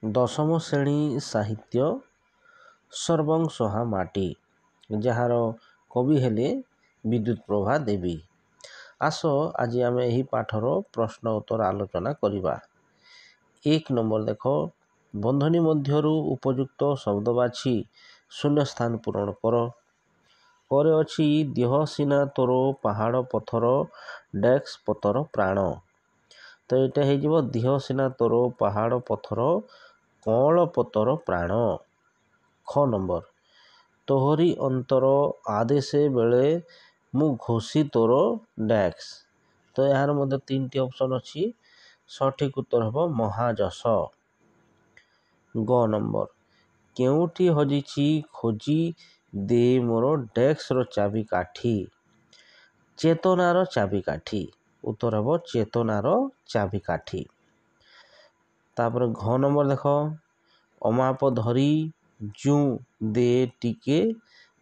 ଦଶମ ଶ୍ରେଣୀ ସାହିତ୍ୟ ସର୍ବଂ ସହା ମାଟି, ଯାହାର କବି ହେଲେ ବିଦ୍ୟୁତ୍ ପ୍ରଭା ଦେବୀ। ଆସ ଆଜି ଆମେ ଏହି ପାଠର ପ୍ରଶ୍ନ ଉତ୍ତର ଆଲୋଚନା କରିବା। 1 ନମ୍ବର ଦେଖ, ବନ୍ଧନୀ ମଧ୍ୟରୁ ଉପଯୁକ୍ତ ଶବ୍ଦ ବାଛି ଶୂନ୍ୟସ୍ଥାନ ପୂରଣ କର। ପରେ ଅଛି ଦେହ ସିନା ତୋର ପାହାଡ଼ ପଥର ଡେସ୍କ ପତର ପ୍ରାଣ। ତ ଏଇଟା ହେଇଯିବ ଦେହ ସିନା ତୋର ପାହାଡ଼ ପଥର କଅଁଳ ପତର ପ୍ରାଣ। ଖ ନମ୍ବର, ତୋହରି ଅନ୍ତର ଆଦେଶ ବେଳେ ମୁଁ ଘୋଷି ତୋର ଡେସ୍କ। ତ ଏହାର ମଧ୍ୟ 3ଟି ଅପସନ୍ ଅଛି। ସଠିକ୍ ଉତ୍ତର ହେବ ମହାଯଶ। ଗ ନମ୍ବର, କେଉଁଠି ହଜିଛି ଖୋଜି ଦେ ମୋର ଡେସ୍କର ଚାବିକାଠି। ଚେତନାର ଚାବିକାଠି। ଉତ୍ତର ହେବ ଚେତନାର ଚାବିକାଠି। ତାପରେ ଘ ନମ୍ବର ଦେଖ, ଅମାପ ଧରି ଜୁଁ ଦେ ଟିକେ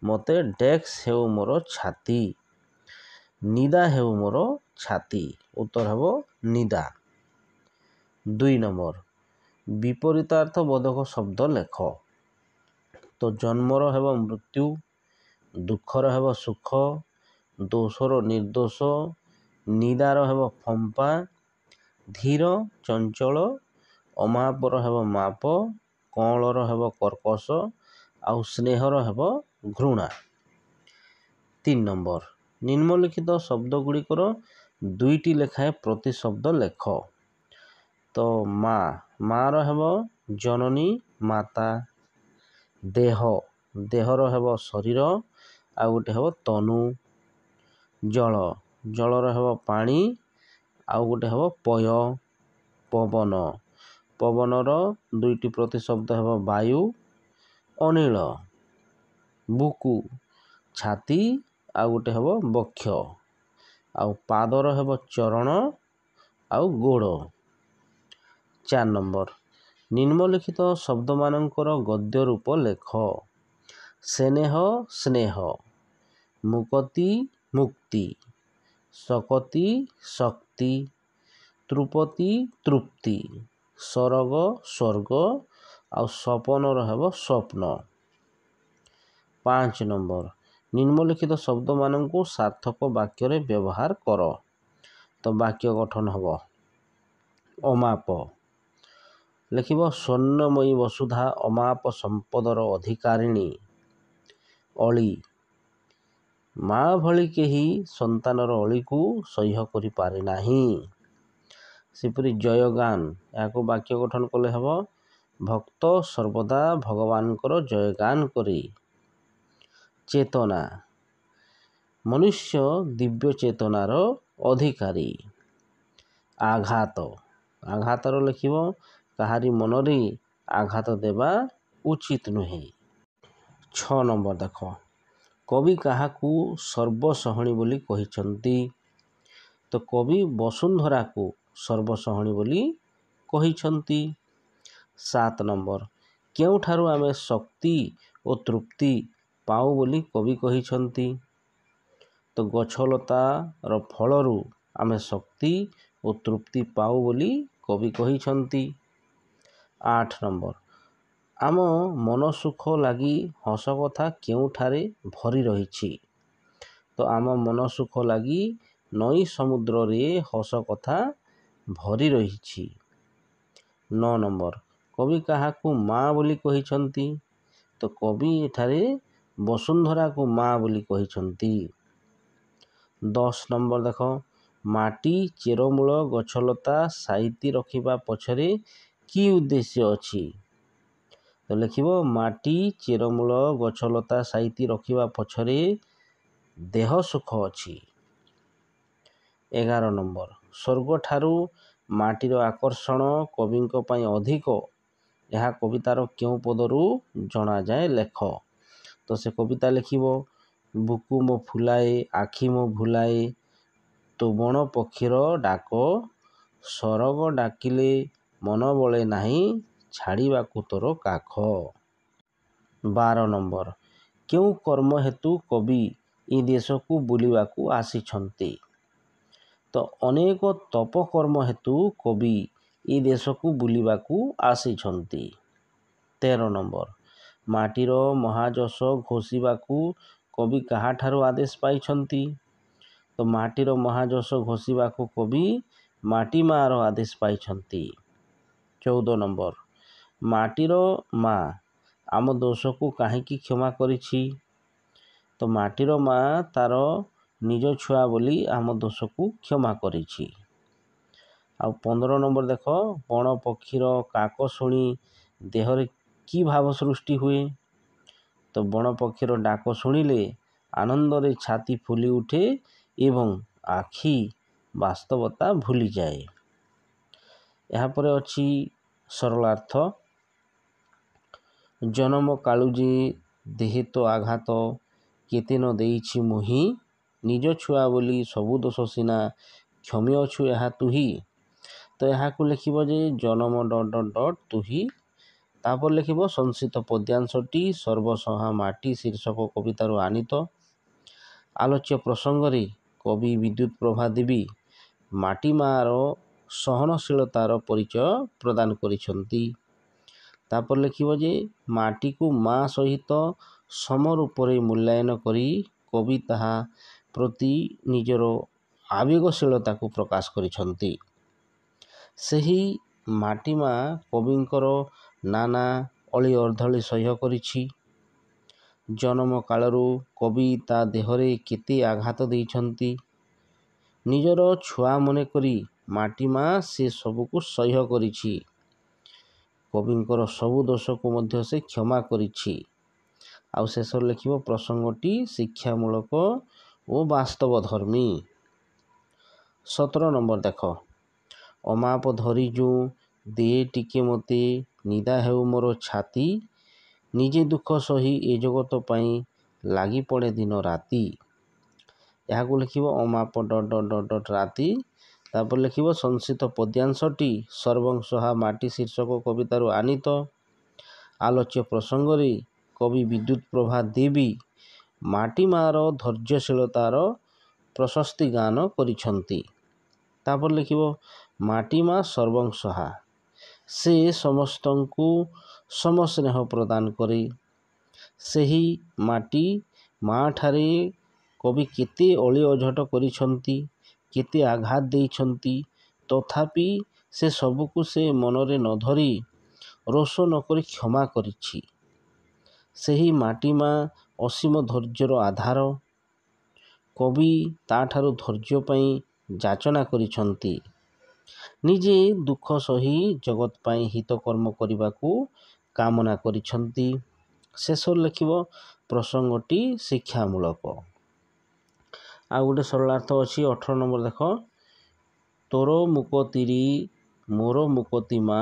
ମୋତେ ଡେସ୍କ ହେଉ ମୋର ଛାତି। ନିଦା ହେଉ ମୋର ଛାତି। ଉତ୍ତର ହେବ ନିଦା। 2 ନମ୍ବର, ବିପରୀତାର୍ଥ ବୋଧକ ଶବ୍ଦ ଲେଖ। ତ ଜନ୍ମର ହେବ ମୃତ୍ୟୁ, ଦୁଃଖର ହେବ ସୁଖ, ଦୋଷର ନିର୍ଦ୍ଦୋଷ, ନିଦାର ହେବ ଫମ୍ପା, ଧୀର ଚଞ୍ଚଳ, ଅମାପର ହେବ ମାପ, କଅଁଳର ହେବ କର୍କଶ, ଆଉ ସ୍ନେହର ହେବ ଘୃଣା। 3 ନମ୍ବର, ନିମ୍ନଲିଖିତ ଶବ୍ଦ ଗୁଡ଼ିକର 2ଟି ଲେଖାଏଁ ପ୍ରତିଶବ୍ଦ ଲେଖ। ତ ମା, ମାର ହେବ ଜନନୀ ମାତା। ଦେହ, ଦେହର ହେବ ଶରୀର, ଆଉ ଗୋଟେ ହେବ ତନୁ। ଜଳ, ଜଳର ହେବ ପାଣି, ଆଉ ଗୋଟେ ହେବ ପୟ। ପବନ, ପବନର 2ଟି ପ୍ରତିଶବ୍ଦ ହେବ ବାୟୁ, ଅନିଳ। ବୁକୁ, ଛାତି, ଆଉ ଗୋଟେ ହେବ ବକ୍ଷ। ଆଉ ପାଦର ହେବ ଚରଣ ଆଉ ଗୋଡ଼। 4 ନମ୍ବର, ନିମ୍ନଲିଖିତ ଶବ୍ଦମାନଙ୍କର ଗଦ୍ୟ ରୂପ ଲେଖ। ସ୍ନେହ ସ୍ନେହ, ମୁକତି ମୁକ୍ତି, ଶକତି ଶକ୍ତି, ତୃପତି ତୃପ୍ତି, ସରଗ ସ୍ୱର୍ଗ, ଆଉ ସପନର ହେବ ସ୍ୱପ୍ନ। 5 ନମ୍ବର, ନିମ୍ନଲିଖିତ ଶବ୍ଦମାନଙ୍କୁ ସାର୍ଥକ ବାକ୍ୟରେ ବ୍ୟବହାର କର। ତ ବାକ୍ୟ ଗଠନ ହେବ। ଅମାପ, ଲେଖିବ ସ୍ୱର୍ଣ୍ଣମୟୀ ବସୁଧା ଅମାପ ସମ୍ପଦର ଅଧିକାରିଣୀ। ଅଳି, ମା ଭଳି କେହି ସନ୍ତାନର ଅଳିକୁ ସହ୍ୟ କରିପାରେ ନାହିଁ। ସେପରି ଜୟଗାନ, ଏହାକୁ ବାକ୍ୟ ଗଠନ କଲେ ହେବ ଭକ୍ତ ସର୍ବଦା ଭଗବାନଙ୍କର ଜୟଗାନ କରେ। ଚେତନା, ମନୁଷ୍ୟ ଦିବ୍ୟ ଚେତନାର ଅଧିକାରୀ। ଆଘାତ, ଆଘାତର ଲେଖିବ କାହାରି ମନରେ ଆଘାତ ଦେବା ଉଚିତ ନୁହେଁ। 6 ନମ୍ବର ଦେଖ, କବି କାହାକୁ ସର୍ବସହନୀ ବୋଲି କହିଛନ୍ତି। ତ କବି ବସୁନ୍ଧରାକୁ ସର୍ବସହନୀ ବୋଲି କହିଛନ୍ତି। 7 ନମ୍ବର, କେଉଁଠାରୁ ଆମେ ଶକ୍ତି ଓ ତୃପ୍ତି ପାଉ ବୋଲି କବି କହିଛନ୍ତି। ତ ଗଛଲତାର ଫଳରୁ ଆମେ ଶକ୍ତି ଓ ତୃପ୍ତି ପାଉ ବୋଲି କବି କହିଛନ୍ତି। 8 ନମ୍ବର, ଆମ ମନ ସୁଖ ଲାଗି ହସ କଥା କେଉଁଠାରେ ଭରି ରହିଛି। ତ ଆମ ମନ ସୁଖ ଲାଗି ନଈ ସମୁଦ୍ରରେ ହସ କଥା ଭରି ରହିଛି। 9 ନମ୍ବର, କବି କାହାକୁ ମା ବୋଲି କହିଛନ୍ତି। ତ କବି ଏଠାରେ ବସୁନ୍ଧରାକୁ ମା ବୋଲି କହିଛନ୍ତି। 10 ନମ୍ବର ଦେଖ, ମାଟି ଚେରମୂଳ ଗଛଲତା ସାଇତି ରଖିବା ପଛରେ କି ଉଦ୍ଦେଶ୍ୟ ଅଛି। ତ ଲେଖିବ ମାଟି ଚେରମୂଳ ଗଛଲତା ସାଇତି ରଖିବା ପଛରେ ଦେହ ସୁଖ ଅଛି। 11 ନମ୍ବର, ସ୍ୱର୍ଗଠାରୁ ମାଟିର ଆକର୍ଷଣ କବିଙ୍କ ପାଇଁ ଅଧିକ, ଏହା କବିତାର କେଉଁ ପଦରୁ ଜଣାଯାଏ ଲେଖ। ତ ସେ କବିତା ଲେଖିବ ବୁକୁ ମୋ ଫୁଲାଏ ଆଖି ମୋ ଭୁଲାଏ, ତୋ ବଣ ପକ୍ଷୀର ଡାକ, ସରଗ ଡାକିଲେ ମନ ବଳେ ନାହିଁ, ଛାଡ଼ିବାକୁ ତୋର କାଖ। 12 ନମ୍ବର, କେଉଁ କର୍ମ ହେତୁ କବି ଏ ଦେଶକୁ ବୁଲିବାକୁ ଆସିଛନ୍ତି। ତ ଅନେକ ତପ କର୍ମ ହେତୁ କବି ଏ ଦେଶକୁ ବୁଲିବାକୁ ଆସିଛନ୍ତି। 13 ନମ୍ବର, ମାଟିର ମହାଯଶ ଘୋଷିବାକୁ କବି କାହାଠାରୁ ଆଦେଶ ପାଇଛନ୍ତି? ତ ମାଟିର ମହାଯଶ ଘୋଷିବାକୁ କବି ମାଟି ମାଆର ଆଦେଶ ପାଇଛନ୍ତି। 14 ନମ୍ବର, ମାଟିର ମା ଆମ ଦୋଷକୁ କାହିଁକି କ୍ଷମା କରିଛି? ତ ମାଟିର ମା ତାର ନିଜ ଛୁଆ ବୋଲି ଆମ ଦୋଷକୁ କ୍ଷମା କରିଛି। ଆଉ 15 ନମ୍ବର ଦେଖ, ବଣ ପକ୍ଷୀର କାକ ଶୁଣି ଦେହରେ କି ଭାବ ସୃଷ୍ଟି ହୁଏ? ତ ବଣ ପକ୍ଷୀର ଡାକ ଶୁଣିଲେ ଆନନ୍ଦରେ ଛାତି ଫୁଲି ଉଠେ ଏବଂ ଆଖି ବାସ୍ତବତା ଭୁଲିଯାଏ। ଏହାପରେ ଅଛି ସରଳାର୍ଥ। ଜନମ କାଳୁଜେ ଦେହେ ତ ଆଘାତ, କେତେ ନ ଦେଇଛି ମୁହିଁ, ନିଜ ଛୁଆ ବୋଲି ସବୁ ଦୋଷ ସିନା, କ୍ଷମୀ ଅଛୁ ଏହା ତୁହି। ତ ଏହାକୁ ଲେଖିବ ଯେ ଜନମ ... ତୁହି। ତାପରେ ଲେଖିବ ସଂସ୍କୃତ ପଦ୍ୟାଂଶଟି ସର୍ବଂସହା ମାଟି ଶୀର୍ଷକ କବିତାରୁ ଆନିତ। ଆଲୋଚ୍ୟ ପ୍ରସଙ୍ଗରେ କବି ବିଦ୍ୟୁତ୍ ପ୍ରଭା ଦେବୀ ମାଟି ମାଆର ସହନଶୀଳତାର ପରିଚୟ ପ୍ରଦାନ କରିଛନ୍ତି। ତାପରେ ଲେଖିବ ଯେ ମାଟିକୁ ମା ସହିତ ସମ ରୂପରେ ମୂଲ୍ୟାୟନ କରି କବି ତାହା ପ୍ରତି ନିଜର ଆବେଗଶୀଳତାକୁ ପ୍ରକାଶ କରିଛନ୍ତି। ସେହି ମାଟି ମା କବିଙ୍କର ନାନା ଅଳି ଅର୍ଦ୍ଦଳି ସହ୍ୟ କରିଛି। ଜନମ କାଳରୁ କବି ତା ଦେହରେ କେତେ ଆଘାତ ଦେଇଛନ୍ତି। ନିଜର ଛୁଆ ମନେକରି ମାଟି ମା ସେ ସବୁକୁ ସହ୍ୟ କରିଛି। କବିଙ୍କର ସବୁ ଦୋଷକୁ ମଧ୍ୟ ସେ କ୍ଷମା କରିଛି। ଆଉ ଶେଷରେ ଲେଖିବ ପ୍ରସଙ୍ଗଟି ଶିକ୍ଷାମୂଳକ ଓ ବାସ୍ତବ ଧର୍ମୀ। 17 ନମ୍ବର ଦେଖ, ଅମାପ ଧରି ଯୋଉ ଦିଏ ଟିକେ ମୋତେ, ନିଦା ହେଉ ମୋର ଛାତି, ନିଜେ ଦୁଃଖ ସହି ଏ ଜଗତ ପାଇଁ ଲାଗି ପଡ଼େ ଦିନ ରାତି। ଏହାକୁ ଲେଖିବ ଅମାପ ... ରାତି। ତାପରେ ଲେଖିବ ସଂସ୍କୃତ ପଦ୍ୟାଂଶଟି ସର୍ବଂସହା ମାଟି ଶୀର୍ଷକ କବିତାରୁ ଆନିତ। ଆଲୋଚ୍ୟ ପ୍ରସଙ୍ଗରେ କବି ବିଦ୍ୟୁତ୍ ପ୍ରଭା ଦେବୀ ମାଟି ମାଆର ଧୈର୍ଯ୍ୟଶୀଳତାର ପ୍ରଶସ୍ତି ଗାନ କରିଛନ୍ତି। ତାପରେ ଲେଖିବ ମାଟି ମା ସର୍ବଂସହା, ସେ ସମସ୍ତଙ୍କୁ ସମ ସ୍ନେହ ପ୍ରଦାନ କରେ। ସେହି ମାଟି ମାଆଠାରେ କବି କେତେ ଅଳି ଅଝଟ କରିଛନ୍ତି, କେତେ ଆଘାତ ଦେଇଛନ୍ତି, ତଥାପି ସେ ସବୁକୁ ସେ ମନରେ ନ ଧରି ରୋଷ ନ କରି କ୍ଷମା କରିଛି। ସେହି ମାଟି ମା ଅସୀମ ଧୈର୍ଯ୍ୟର ଆଧାର। କବି ତାଠାରୁ ଧୈର୍ଯ୍ୟ ପାଇଁ ଯାଚନା କରିଛନ୍ତି। ନିଜେ ଦୁଃଖ ସହି ଜଗତ ପାଇଁ ହିତକର୍ମ କରିବାକୁ କାମନା କରିଛନ୍ତି। ଶେଷରେ ଲେଖିବ ପ୍ରସଙ୍ଗଟି ଶିକ୍ଷାମୂଳକ। ଆଉ ଗୋଟେ ସରଳାର୍ଥ ଅଛି 18 ନମ୍ବର ଦେଖ, ତୋର ମୁକତିରି ମୋର ମୁକତି ମା,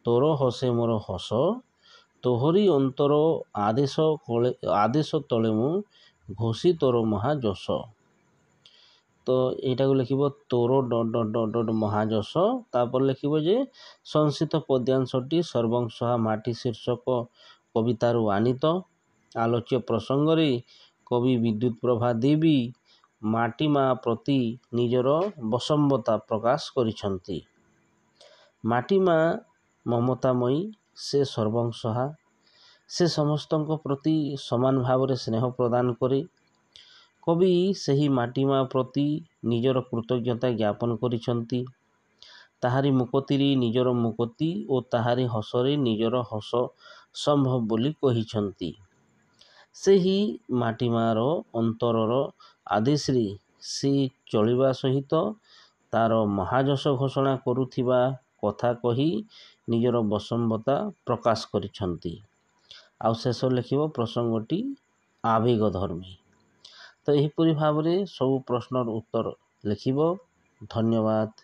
ତୋର ହସେ ମୋର ହସ, ତୋହରି ଅନ୍ତର ଆଦେଶ ତଳେ ମୁଁ ଘୋଷି ତୋର ମହାଯଶ। ତ ଏଇଟାକୁ ଲେଖିବ ତୋର ... ମହାଯଶ। ତାପରେ ଲେଖିବ ଯେ ସଂସ୍କୃତ ପଦ୍ୟାଂଶଟି ସର୍ବଂସହା ମାଟି ଶୀର୍ଷକ କବିତାରୁ ଆନିତ। ଆଲୋଚ୍ୟ ପ୍ରସଙ୍ଗରେ କବି ବିଦ୍ୟୁତ୍ ପ୍ରଭା ଦେବୀ ମାଟି ମା ପ୍ରତି ନିଜର ବଶମ୍ବତା ପ୍ରକାଶ କରିଛନ୍ତି। ମାଟି ମା ମମତାମୟୀ, ସେ ସର୍ବଂସହା, ସେ ସମସ୍ତଙ୍କ ପ୍ରତି ସମାନ ଭାବରେ ସ୍ନେହ ପ୍ରଦାନ କରେ। କବି ସେହି ମାଟି ମା ପ୍ରତି ନିଜର କୃତଜ୍ଞତା ଜ୍ଞାପନ କରିଛନ୍ତି। ତାହାରି ମୁକତିରେ ନିଜର ମୁକତି ଓ ତାହାରି ହସରେ ନିଜର ହସ ସମ୍ଭବ ବୋଲି କହିଛନ୍ତି। ସେହି ମାଟି ମାଆର ଅନ୍ତରର ଆଦେଶରେ ସେ ଚଳିବା ସହିତ ତାର ମହାଯଶ ଘୋଷଣା କରୁଥିବା କଥା କହି ନିଜର ବଶମ୍ବତା ପ୍ରକାଶ କରିଛନ୍ତି। ଆଉ ଶେଷରେ ଲେଖିବ ପ୍ରସଙ୍ଗଟି ଆବେଗ ଧର୍ମୀ। ତ ଏହିପରି ଭାବରେ ସବୁ ପ୍ରଶ୍ନର ଉତ୍ତର ଲେଖିବ। ଧନ୍ୟବାଦ।